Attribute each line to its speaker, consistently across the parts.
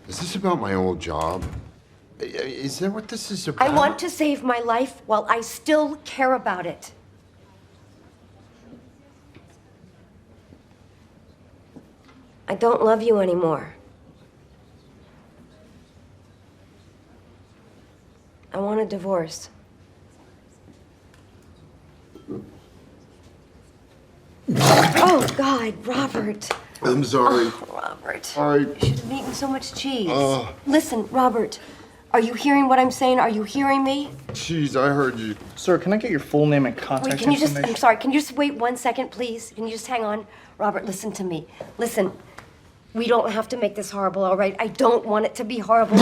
Speaker 1: Is this about my old job? Is that what this is about?
Speaker 2: I want to save my life while I still care about it. I don't love you anymore. I want a divorce. Oh, God, Robert.
Speaker 1: I'm sorry.
Speaker 2: Oh, Robert.
Speaker 1: All right.
Speaker 2: You should have eaten so much cheese. Listen, Robert, are you hearing what I'm saying? Are you hearing me?
Speaker 1: Jeez, I heard you.
Speaker 3: Sir, can I get your full name and contact
Speaker 2: Wait, can you
Speaker 3: information?
Speaker 2: I'm sorry, can you just wait 1 second, please? Can you just hang on? Robert, listen to me. Listen, we don't have to make this horrible, all right? I don't want it to be horrible.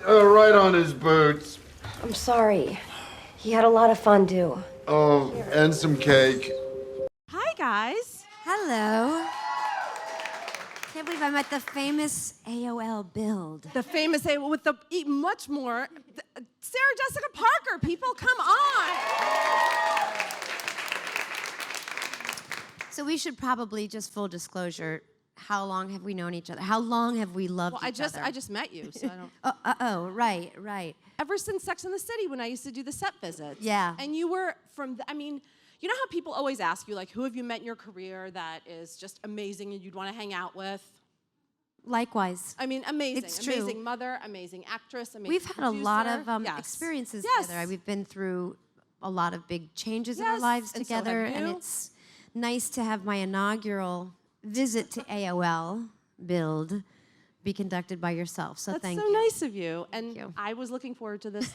Speaker 1: Right on his boots.
Speaker 2: I'm sorry. He had a lot of fondue.
Speaker 1: Oh, and some cake.
Speaker 4: Hi, guys.
Speaker 5: Hello. Can't believe I met the famous AOL Build.
Speaker 4: The famous with the much more Sarah Jessica Parker. People, come on.
Speaker 5: So we should probably, just full disclosure, how long have we known each other? How long have we loved each other?
Speaker 4: I just met you, so I don't.
Speaker 5: Right.
Speaker 4: Ever since Sex and the City, when I used to do the set visits.
Speaker 5: Yeah.
Speaker 4: And you were you know how people always ask you, like, who have you met in your career that is just amazing and you'd want to hang out with?
Speaker 5: Likewise.
Speaker 4: I mean, amazing.
Speaker 5: It's true.
Speaker 4: Amazing mother, amazing actress, amazing
Speaker 5: We've had a lot of
Speaker 4: Yes.
Speaker 5: experiences
Speaker 4: Yes.
Speaker 5: together. We've been through a lot of big changes in our
Speaker 4: Yes,
Speaker 5: lives
Speaker 4: and so
Speaker 5: together,
Speaker 4: have
Speaker 5: and
Speaker 4: you.
Speaker 5: it's nice to have my inaugural visit to AOL Build be conducted by yourself. So
Speaker 4: That's
Speaker 5: thank
Speaker 4: so
Speaker 5: you.
Speaker 4: nice of you. And
Speaker 5: you.
Speaker 4: I was looking forward to this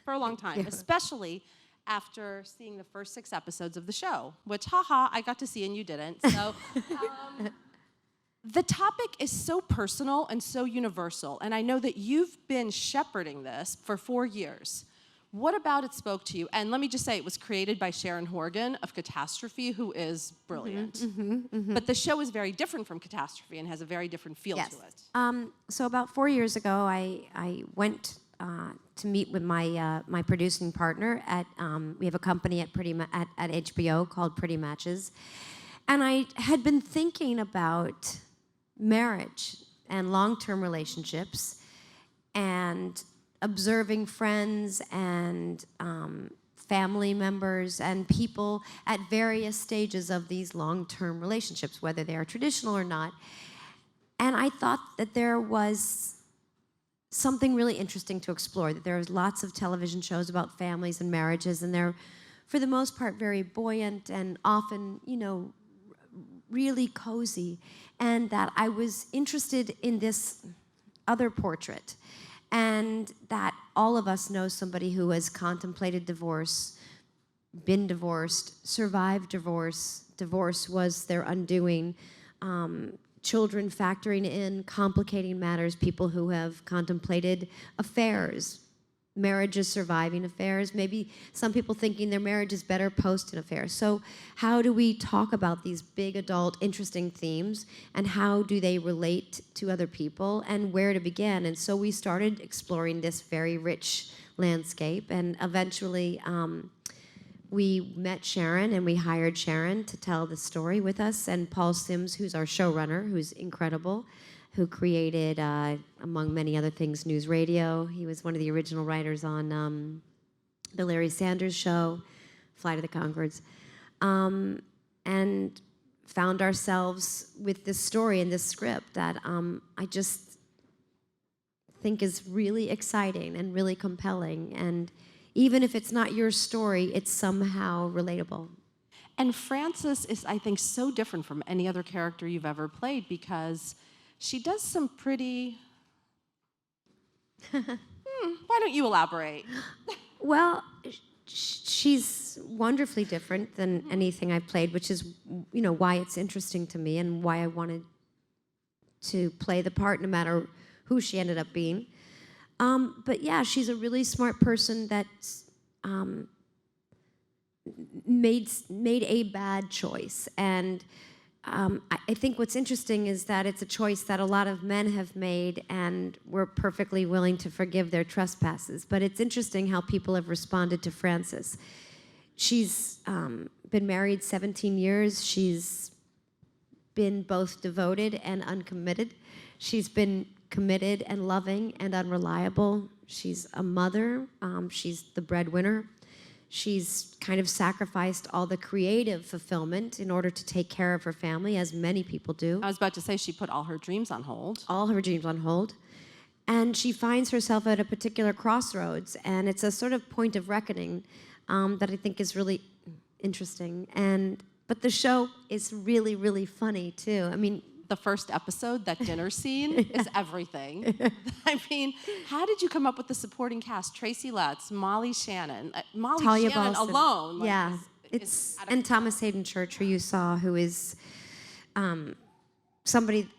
Speaker 4: for a long time, especially after seeing the first 6 episodes of the show, which, haha, I got to see and you didn't. So the topic is so personal and so universal, and I know that you've been shepherding this for 4 years. What about it spoke to you? And let me just say, it was created by Sharon Horgan of Catastrophe, who is brilliant. But the show is very different from Catastrophe and has a very different feel to it.
Speaker 5: So about 4 years ago, I went to meet with my producing partner at we have a company at at HBO called Pretty Matches, and I had been thinking about marriage and long-term relationships and observing friends and family members and people at various stages of these long-term relationships, whether they are traditional or not. And I thought that there was something really interesting to explore, that there's lots of television shows about families and marriages, and they're, for the most part, very buoyant and often, really cozy, and that I was interested in this other portrait, and that all of us know somebody who has contemplated divorce, been divorced, survived divorce. Divorce was their undoing. Children factoring in, complicating matters, people who have contemplated affairs, marriages surviving affairs, maybe some people thinking their marriage is better post an affair. So how do we talk about these big adult interesting themes, and how do they relate to other people, and where to begin? And so we started exploring this very rich landscape, and eventually we met Sharon, and we hired Sharon to tell the story with us, and Paul Sims, who's our showrunner, who's incredible, who created, among many other things, News Radio. He was one of the original writers on The Larry Sanders Show, Flight of the Conchords, and found ourselves with this story and this script that I just think is really exciting and really compelling. And even if it's not your story, it's somehow relatable.
Speaker 4: And Frances is, I think, so different from any other character you've ever played, because she does some pretty... why don't you elaborate?
Speaker 5: Well, she's wonderfully different than anything I've played, which is, why it's interesting to me and why I wanted to play the part, no matter who she ended up being. But yeah, she's a really smart person that's made a bad choice, and I think what's interesting is that it's a choice that a lot of men have made, and we're perfectly willing to forgive their trespasses. But it's interesting how people have responded to Frances. She's been married 17 years. She's been both devoted and uncommitted. She's been committed and loving and unreliable. She's a mother. She's the breadwinner. She's kind of sacrificed all the creative fulfillment in order to take care of her family, as many people do.
Speaker 4: I was about to say she put all her dreams on hold.
Speaker 5: All her dreams on hold. And she finds herself at a particular crossroads, and it's a sort of point of reckoning that I think is really interesting. But the show is really, really funny too. I mean,
Speaker 4: The first episode, that dinner scene, is everything. I mean, how did you come up with the supporting cast? Tracy Letts, Molly Shannon. Molly
Speaker 5: Talia
Speaker 4: Shannon
Speaker 5: Balsam.
Speaker 4: alone. Like,
Speaker 5: Yeah,
Speaker 4: is at a-
Speaker 5: and Thomas Hayden Church, who you saw, who is somebody.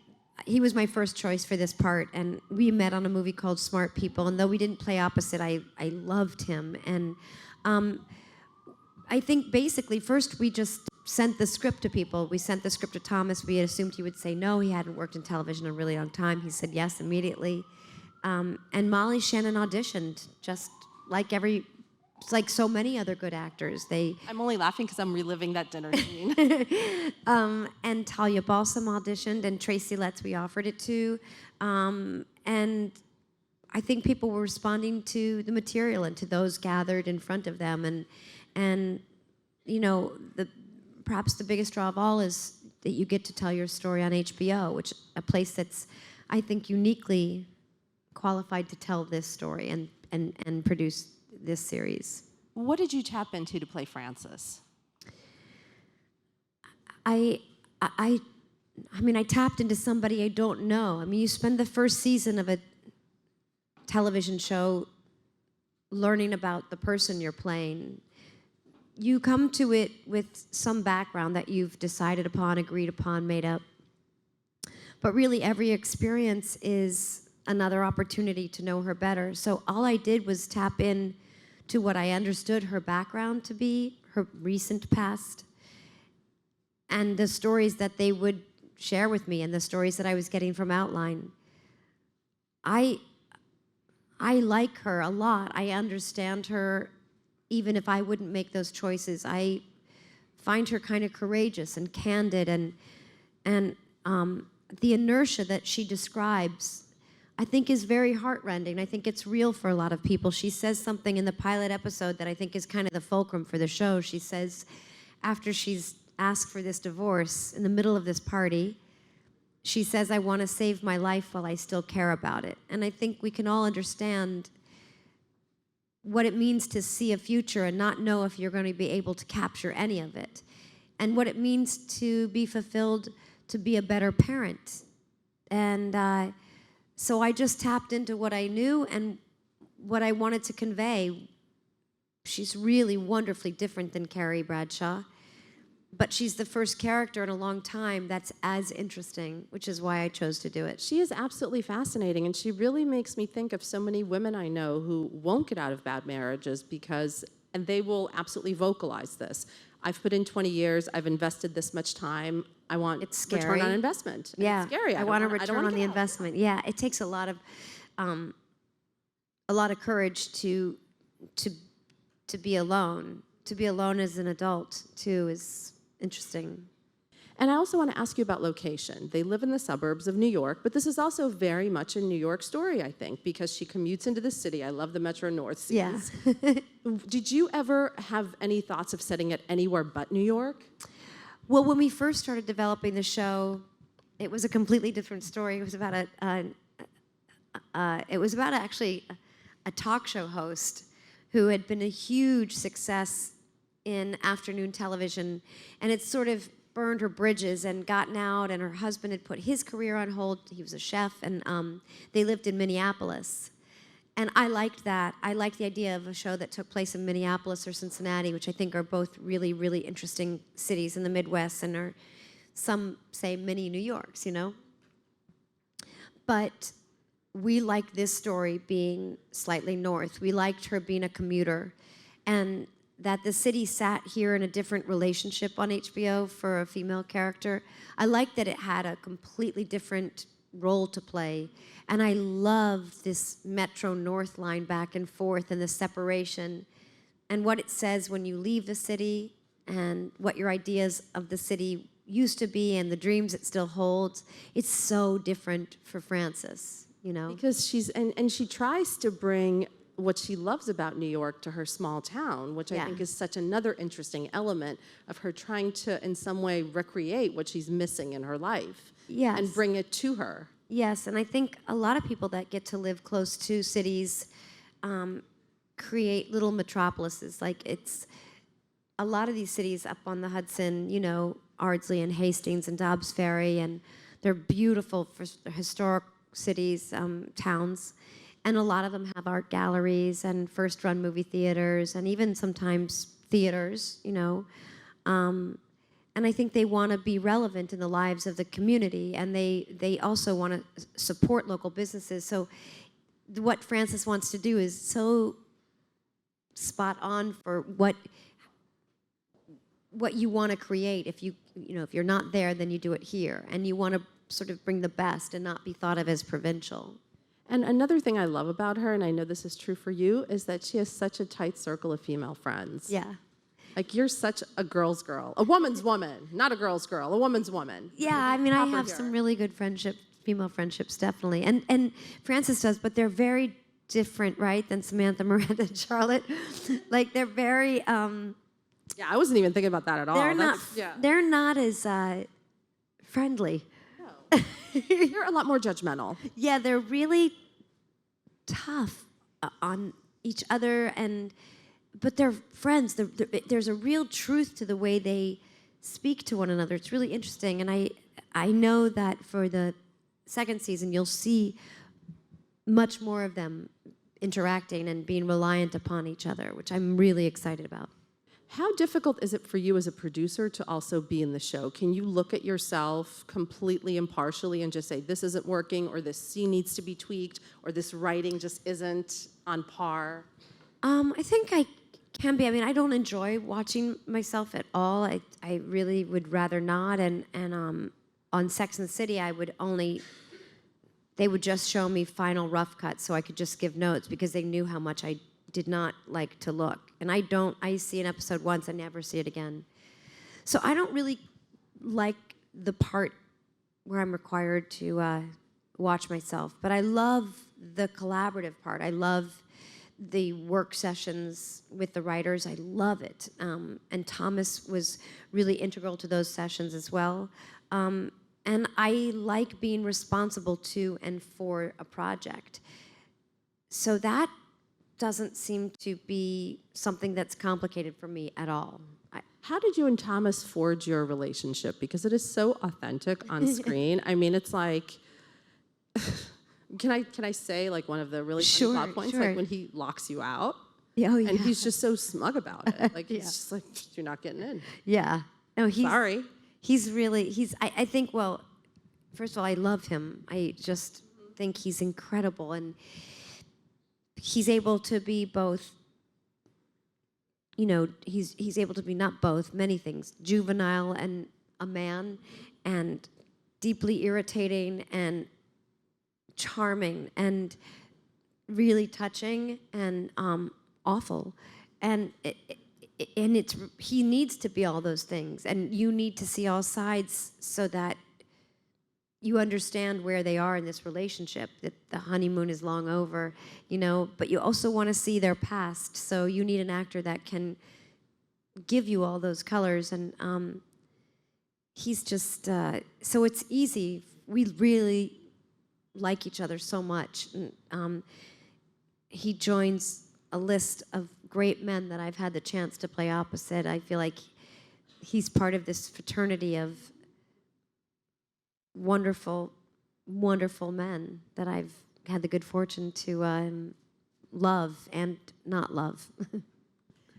Speaker 5: He was my first choice for this part, and we met on a movie called Smart People. And though we didn't play opposite, I loved him. And I think basically first we just sent the script to people. We sent the script to Thomas. We had assumed he would say no. He hadn't worked in television in a really long time. He said yes immediately. And Molly Shannon auditioned, just like so many other good actors.
Speaker 4: I'm only laughing because I'm reliving that dinner scene.
Speaker 5: And Talia Balsam auditioned, and Tracy Letts we offered it to. And I think people were responding to the material and to those gathered in front of them. And you know, perhaps the biggest draw of all is that you get to tell your story on HBO, which a place that's, I think, uniquely qualified to tell this story and produce this series.
Speaker 4: What did you tap into to play Frances?
Speaker 5: I mean, I tapped into somebody I don't know. I mean, you spend the first season of a television show learning about the person you're playing. You come to it with some background that you've decided upon, agreed upon, made up. But really, every experience is another opportunity to know her better. So all I did was tap in to what I understood her background to be, her recent past, and the stories that they would share with me and the stories that I was getting from Outline. I like her a lot. I understand her, even if I wouldn't make those choices. I find her kind of courageous and candid, and the inertia that she describes, I think, is very heartrending. I think it's real for a lot of people. She says something in the pilot episode that I think is kind of the fulcrum for the show. She says, after she's asked for this divorce, in the middle of this party, she says, "I want to save my life while I still care about it." And I think we can all understand what it means to see a future and not know if you're going to be able to capture any of it, and what it means to be fulfilled, to be a better parent. And so I just tapped into what I knew and what I wanted to convey. She's really wonderfully different than Carrie Bradshaw, but she's the first character in a long time that's as interesting, which is why I chose to do it.
Speaker 4: She is absolutely fascinating, and she really makes me think of so many women I know who won't get out of bad marriages and they will absolutely vocalize this. I've put in 20 years, I've invested this much time, I want return on investment. And
Speaker 5: Yeah,
Speaker 4: it's scary.
Speaker 5: I want a return on the
Speaker 4: get out.
Speaker 5: investment. Yeah, it takes a lot of courage to be alone. To be alone as an adult too is interesting.
Speaker 4: And I also want to ask you about location. They live in the suburbs of New York, but this is also very much a New York story, I think, because she commutes into the city. I love the Metro North scenes.
Speaker 5: Yeah.
Speaker 4: Did you ever have any thoughts of setting it anywhere but New York?
Speaker 5: Well, when we first started developing the show, it was a completely different story. It was about actually a talk show host who had been a huge success in afternoon television, and it sort of burned her bridges and gotten out, and her husband had put his career on hold. He was a chef, and they lived in Minneapolis. And I liked that. I liked the idea of a show that took place in Minneapolis or Cincinnati, which I think are both really, really interesting cities in the Midwest and are, some say, mini New Yorks, you know? But we liked this story being slightly north. We liked her being a commuter. And that the city sat here in a different relationship on HBO for a female character. I liked that it had a completely different role to play. And I loved this Metro North line back and forth and the separation and what it says when you leave the city and what your ideas of the city used to be and the dreams it still holds, it's so different for Frances, you know?
Speaker 4: Because and she tries to bring what she loves about New York to her small town, which I
Speaker 5: Yeah.
Speaker 4: think is such another interesting element of her trying to, in some way, recreate what she's missing in her life.
Speaker 5: Yes.
Speaker 4: And bring it to her.
Speaker 5: Yes, and I think a lot of people that get to live close to cities create little metropolises. Like it's a lot of these cities up on the Hudson, you know, Ardsley and Hastings and Dobbs Ferry, and they're beautiful for historic cities, towns. And a lot of them have art galleries and first-run movie theaters and even sometimes theaters, you know. And I think they want to be relevant in the lives of the community, and they also want to support local businesses. So what Frances wants to do is so spot on for what you want to create. If if you're not there, then you do it here, and you want to sort of bring the best and not be thought of as provincial.
Speaker 4: And another thing I love about her, and I know this is true for you, is that she has such a tight circle of female friends.
Speaker 5: Yeah.
Speaker 4: Like you're such a girl's girl, a woman's woman, not a girl's girl, a woman's woman.
Speaker 5: Yeah, I mean, I
Speaker 4: Proper
Speaker 5: have
Speaker 4: here.
Speaker 5: some really good female friendships, definitely. And Frances does, but they're very different, right, than Samantha, Miranda, and Charlotte. Like, they're very,
Speaker 4: Yeah, I wasn't even thinking about that at all.
Speaker 5: they're not as friendly.
Speaker 4: No. You're a lot more judgmental.
Speaker 5: Yeah, they're really tough on each other, but they're friends. There's a real truth to the way they speak to one another. It's really interesting, and I know that for the second season, you'll see much more of them interacting and being reliant upon each other, which I'm really excited about.
Speaker 4: How difficult is it for you as a producer to also be in the show? Can you look at yourself completely impartially and just say, this isn't working, or this scene needs to be tweaked, or this writing just isn't on par?
Speaker 5: I think I can be. I mean, I don't enjoy watching myself at all. I really would rather not. And on Sex and the City, they would just show me final rough cuts so I could just give notes because they knew how much I did not like to look. And I see an episode once, I never see it again. So I don't really like the part where I'm required to watch myself. But I love the collaborative part. I love the work sessions with the writers. I love it. And Thomas was really integral to those sessions as well. And I like being responsible to and for a project. So that doesn't seem to be something that's complicated for me at all.
Speaker 4: How did you and Thomas forge your relationship? Because it is so authentic on screen. I mean, it's like, can I say like one of the really funny plot points?
Speaker 5: Sure.
Speaker 4: Like when he locks you out,
Speaker 5: Oh, yeah.
Speaker 4: and he's just so smug about it. Like he's just like, you're not getting in.
Speaker 5: Yeah. No,
Speaker 4: Sorry.
Speaker 5: I think, well, first of all, I love him. I just think he's incredible. And he's able to be both, he's able to be not both, many things, juvenile and a man, and deeply irritating and charming and really touching and awful. And he needs to be all those things, and you need to see all sides so that you understand where they are in this relationship, that the honeymoon is long over, but you also want to see their past, so you need an actor that can give you all those colors, and he's just, so it's easy. We really like each other so much, and he joins a list of great men that I've had the chance to play opposite. I feel like he's part of this fraternity of wonderful, wonderful men that I've had the good fortune to love and not love.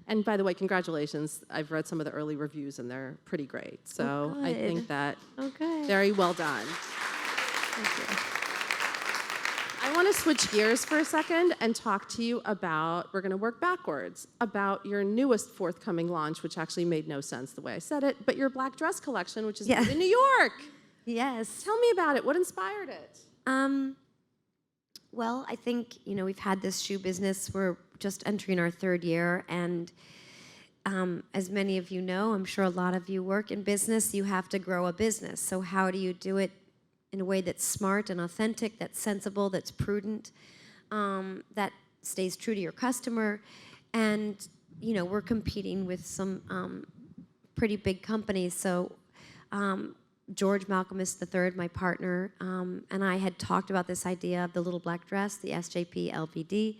Speaker 4: And by the way, congratulations. I've read some of the early reviews, and they're pretty great. So I think that very well done.
Speaker 5: Thank you.
Speaker 4: I want to switch gears for a second and talk to you about, we're going to work backwards, about your newest forthcoming launch, which actually made no sense the way I said it, but your black dress collection, which is made in New York.
Speaker 5: Yes.
Speaker 4: Tell me about it. What inspired it?
Speaker 5: Well, I think, we've had this shoe business. We're just entering our third year, and as many of you know, I'm sure a lot of you work in business, you have to grow a business. So how do you do it in a way that's smart and authentic, that's sensible, that's prudent, that stays true to your customer? And, you know, we're competing with some pretty big companies. So George Malcolmus III, my partner, and I had talked about this idea of the little black dress, the SJP LVD,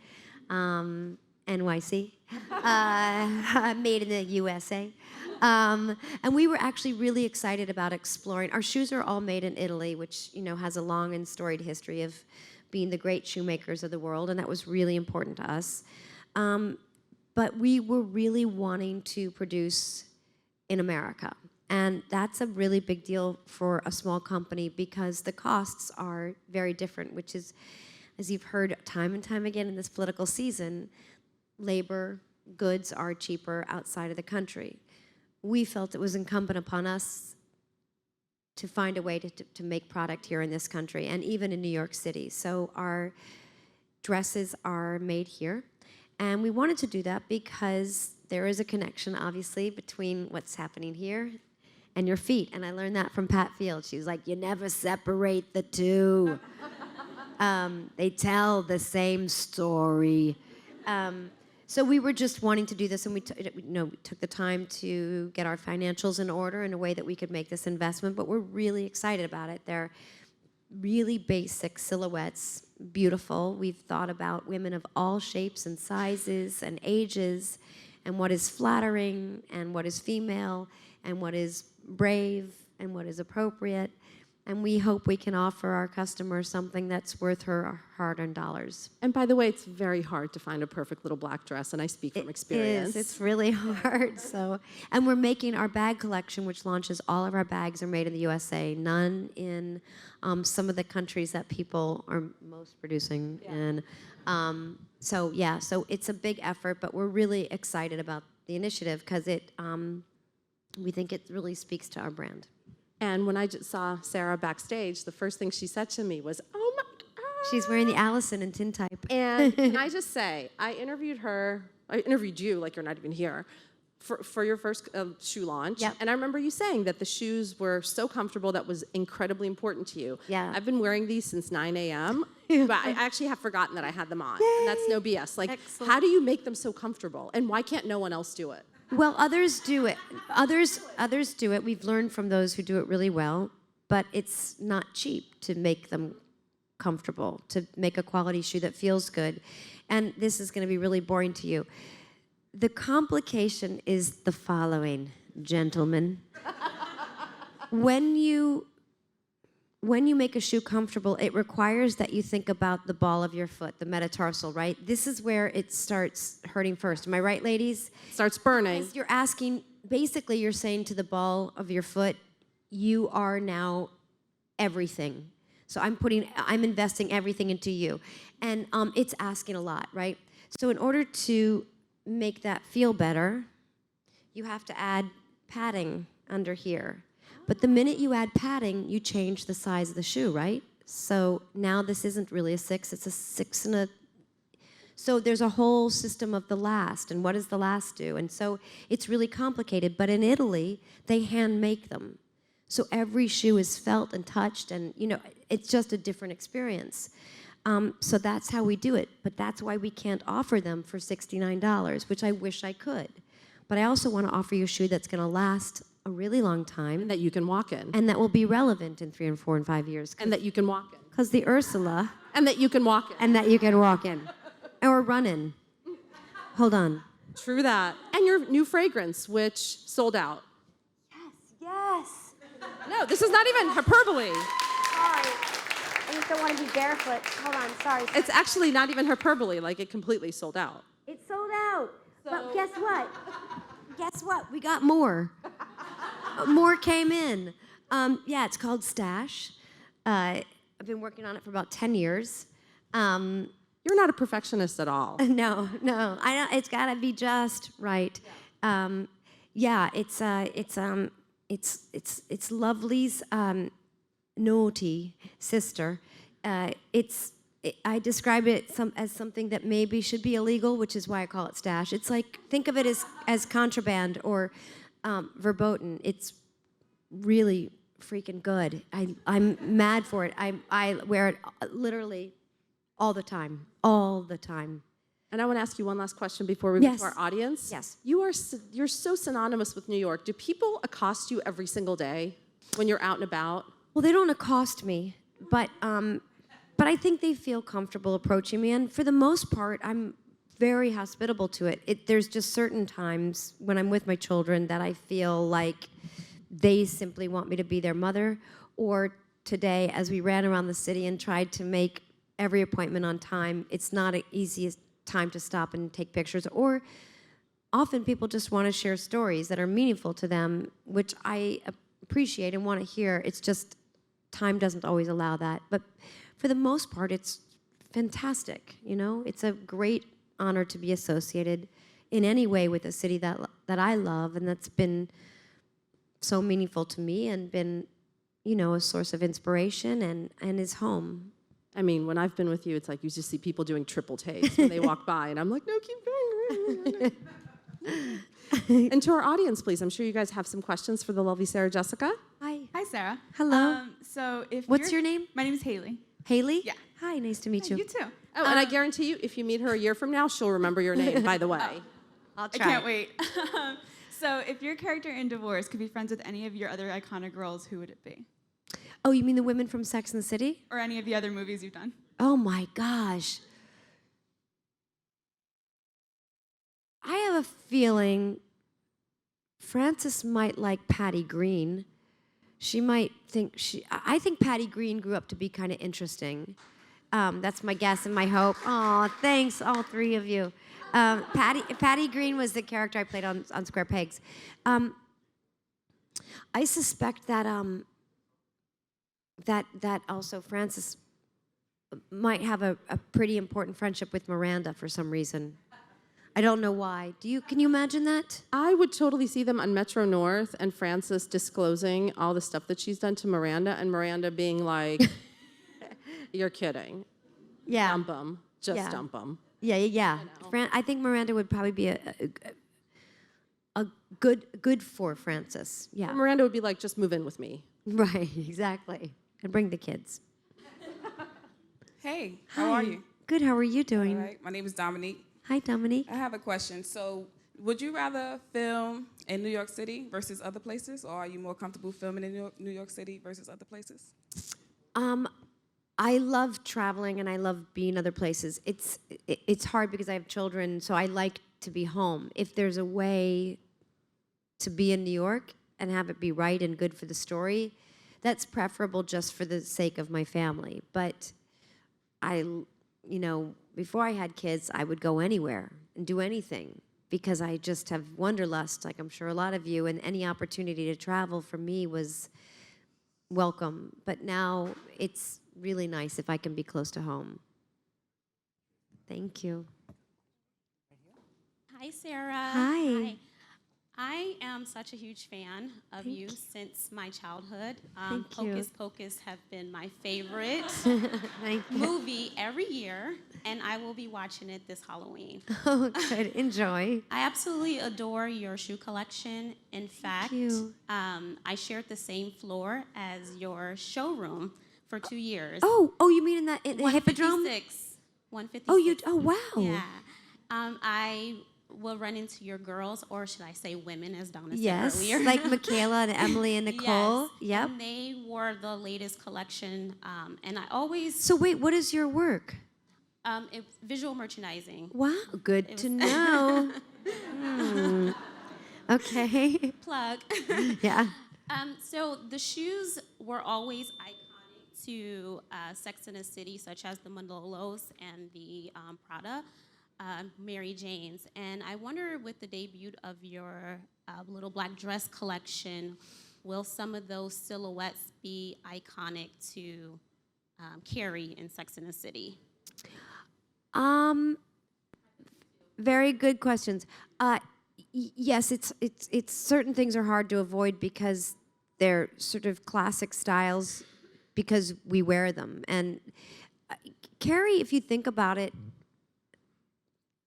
Speaker 5: NYC, made in the USA. And we were actually really excited about exploring. Our shoes are all made in Italy, which, you know, has a long and storied history of being the great shoemakers of the world, and that was really important to us. But we were really wanting to produce in America. And that's a really big deal for a small company because the costs are very different, which is, as you've heard time and time again in this political season, labor, goods are cheaper outside of the country. We felt it was incumbent upon us to find a way to make product here in this country and even in New York City. So our dresses are made here. And we wanted to do that because there is a connection, obviously, between what's happening here and your feet. And I learned that from Pat Field. She was like, you never separate the two. They tell the same story. So we were just wanting to do this, and we took the time to get our financials in order in a way that we could make this investment, but we're really excited about it. They're really basic silhouettes, beautiful. We've thought about women of all shapes and sizes and ages, and what is flattering, and what is female, and what is brave, and what is appropriate. And we hope we can offer our customers something that's worth her hard-earned dollars.
Speaker 4: And by the way, it's very hard to find a perfect little black dress, and I speak from experience.
Speaker 5: It is. It's really hard. So, and we're making our bag collection, which launches all of our bags are made in the USA, none in some of the countries that people are most producing in. So it's a big effort, but we're really excited about the initiative because we think it really speaks to our brand.
Speaker 4: And when I just saw Sarah backstage, the first thing she said to me was, "Oh my God."
Speaker 5: She's wearing the Allison in tintype.
Speaker 4: And can I just say, I interviewed you, like you're not even here, for your first shoe launch.
Speaker 5: Yep.
Speaker 4: And I remember you saying that the shoes were so comfortable that was incredibly important to you.
Speaker 5: Yeah.
Speaker 4: I've been wearing these since 9 a.m., but I actually have forgotten that I had them on. And that's no BS. Like,
Speaker 5: Excellent.
Speaker 4: how do you make them so comfortable? And why can't no one else do it?
Speaker 5: Well, others do it. Others do it. We've learned from those who do it really well, but it's not cheap to make them comfortable, to make a quality shoe that feels good. And this is going to be really boring to you. The complication is the following, gentlemen. When you make a shoe comfortable, it requires that you think about the ball of your foot, the metatarsal, right? This is where it starts hurting first. Am I right, ladies?
Speaker 4: Starts burning.
Speaker 5: You're asking, basically you're saying to the ball of your foot, you are now everything. So I'm investing everything into you. And it's asking a lot, right? So in order to make that feel better, you have to add padding under here. But the minute you add padding, you change the size of the shoe, right? So now this isn't really a 6, it's a 6 and a... So there's a whole system of the last, and what does the last do? And so it's really complicated, but in Italy, they hand make them. So every shoe is felt and touched, and it's just a different experience. So that's how we do it, but that's why we can't offer them for $69, which I wish I could. But I also want to offer you a shoe that's going to last a really long time.
Speaker 4: And that you can walk in.
Speaker 5: And that will be relevant in 3 and 4 and 5 years.
Speaker 4: And that you can walk in.
Speaker 5: Because the Ursula.
Speaker 4: And that you can walk in.
Speaker 5: And that you can walk in. Or run in. Hold on.
Speaker 4: True that. And your new fragrance, which sold out.
Speaker 2: Yes.
Speaker 4: No, this is not even hyperbole.
Speaker 2: Sorry. I just don't want to be barefoot. Hold on. Sorry.
Speaker 4: It's actually not even hyperbole. Like, it completely sold out.
Speaker 2: It's sold out. But guess what?
Speaker 5: Guess what? We got more. More came in. It's called Stash. I've been working on it for about 10 years.
Speaker 4: You're not a perfectionist at all.
Speaker 5: No. It's got to be just right. It's Lovely's naughty sister. It's I describe it as something that maybe should be illegal, which is why I call it stash. It's like, think of it as contraband or verboten. It's really freaking good. I'm mad for it. I wear it literally all the time, all the time.
Speaker 4: And I want to ask you one last question before we go
Speaker 5: Yes.
Speaker 4: to our audience.
Speaker 5: Yes.
Speaker 4: You're so synonymous with New York. Do people accost you every single day when you're out and about?
Speaker 5: Well, they don't accost me, but I think they feel comfortable approaching me, and for the most part, I'm very hospitable to it. There's just certain times when I'm with my children that I feel like they simply want me to be their mother, or today, as we ran around the city and tried to make every appointment on time, it's not an easiest time to stop and take pictures, or often people just want to share stories that are meaningful to them, which I appreciate and want to hear. It's just time doesn't always allow that. But for the most part, it's fantastic, you know? It's a great honor to be associated in any way with a city that I love and that's been so meaningful to me and been, you know, a source of inspiration and is home.
Speaker 4: I mean, when I've been with you, it's like you just see people doing triple takes when they walk by, and I'm like, no, keep going. And to our audience, please, I'm sure you guys have some questions for the lovely Sarah Jessica.
Speaker 5: Hi.
Speaker 6: Hi, Sarah.
Speaker 5: Hello.
Speaker 6: So if
Speaker 5: What's your name?
Speaker 6: My name is Haley.
Speaker 5: Haley?
Speaker 6: Yeah.
Speaker 5: Hi, nice to meet you.
Speaker 6: You too.
Speaker 4: Oh, and I guarantee you, if you meet her a year from now, she'll remember your name, by the way.
Speaker 5: I'll
Speaker 6: I
Speaker 5: try.
Speaker 6: can't wait. So if your character in Divorce could be friends with any of your other iconic girls, who would it be?
Speaker 5: Oh, you mean the women from Sex and the City?
Speaker 6: Or any of the other movies you've done?
Speaker 5: Oh my gosh. I have a feeling Frances might like Patty Green. She might think I think Patty Green grew up to be kind of interesting. That's my guess and my hope. Oh, thanks, all three of you. Patty Green was the character I played on Square Pegs. I suspect that that also Frances might have a pretty important friendship with Miranda for some reason. I don't know why. Can you imagine that?
Speaker 4: I would totally see them on Metro North and Frances disclosing all the stuff that she's done to Miranda, and Miranda being like, you're kidding.
Speaker 5: Yeah.
Speaker 4: Dump them. Just
Speaker 5: Yeah.
Speaker 4: dump them.
Speaker 5: Yeah. I think Miranda would probably be a good for Frances. Yeah.
Speaker 4: Miranda would be like, just move in with me.
Speaker 5: Right, exactly. And bring the kids.
Speaker 7: Hey, how are you?
Speaker 5: Good, how are you doing?
Speaker 7: All right, my name is Dominique.
Speaker 5: Hi, Dominique.
Speaker 7: I have a question. So, would you rather film in New York City versus other places, or are you more comfortable filming in New York City versus other places?
Speaker 5: I love traveling and I love being other places. It's hard because I have children, so I like to be home. If there's a way to be in New York and have it be right and good for the story, that's preferable just for the sake of my family. But before I had kids, I would go anywhere and do anything because I just have wanderlust, like I'm sure a lot of you, and any opportunity to travel for me was welcome. But now it's really nice if I can be close to home. Thank you.
Speaker 8: Hi, Sarah.
Speaker 5: Hi.
Speaker 8: I am such a huge fan of you since my childhood.
Speaker 5: Thank you.
Speaker 8: Hocus Pocus have been my favorite
Speaker 5: Thank you.
Speaker 8: movie every year, and I will be watching it this Halloween.
Speaker 5: Oh, good. Enjoy.
Speaker 8: I absolutely adore your shoe collection. In fact,
Speaker 5: you.
Speaker 8: I shared the same floor as your showroom for 2 years.
Speaker 5: Oh, you mean in the Hippodrome?
Speaker 8: 156.
Speaker 5: Oh, wow.
Speaker 8: Yeah. I will run into your girls, or should I say women, as Donna
Speaker 5: Yes,
Speaker 8: said earlier.
Speaker 5: like Michaela and Emily and Nicole.
Speaker 8: Yes.
Speaker 5: Yep.
Speaker 8: And they wore the latest collection, and I always
Speaker 5: So wait, what is your work?
Speaker 8: it's visual merchandising.
Speaker 5: Wow, good to know. Okay.
Speaker 8: Plug.
Speaker 5: Yeah.
Speaker 8: So the shoes were always iconic to Sex and the City, such as the Manolos and the Prada. Mary Jane's, and I wonder with the debut of your little black dress collection, will some of those silhouettes be iconic to carry in Sex and the City?
Speaker 5: Very good questions. Yes, it's certain things are hard to avoid because they're sort of classic styles because we wear them, and Carrie, if you think about it,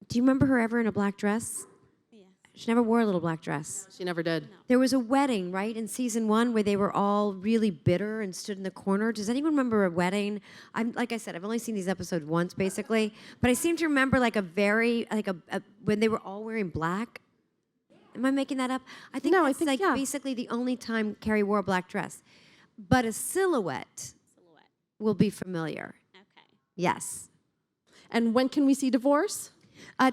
Speaker 5: do you remember her ever in a black dress?
Speaker 8: Yes.
Speaker 5: She never wore a little black dress.
Speaker 4: She never did.
Speaker 5: There was a wedding, right, in season 1 where they were all really bitter and stood in the corner. Does anyone remember a wedding? Like I said, I've only seen these episodes once, basically, but I seem to remember like when they were all wearing black. Am I making that up? I think
Speaker 4: No, I
Speaker 5: that's
Speaker 4: think-
Speaker 5: like
Speaker 4: yeah.
Speaker 5: basically the only time Carrie wore a black dress. But a silhouette
Speaker 8: Silhouette.
Speaker 5: will be familiar.
Speaker 8: Okay.
Speaker 5: Yes.
Speaker 4: And when can we see Divorce?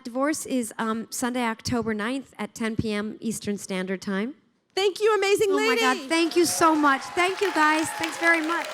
Speaker 5: Divorce is Sunday, October 9th at 10 p.m. Eastern Standard Time.
Speaker 4: Thank you, amazing
Speaker 5: Oh
Speaker 4: lady.
Speaker 5: my God, thank you so much. Thank you, guys. Thanks very much.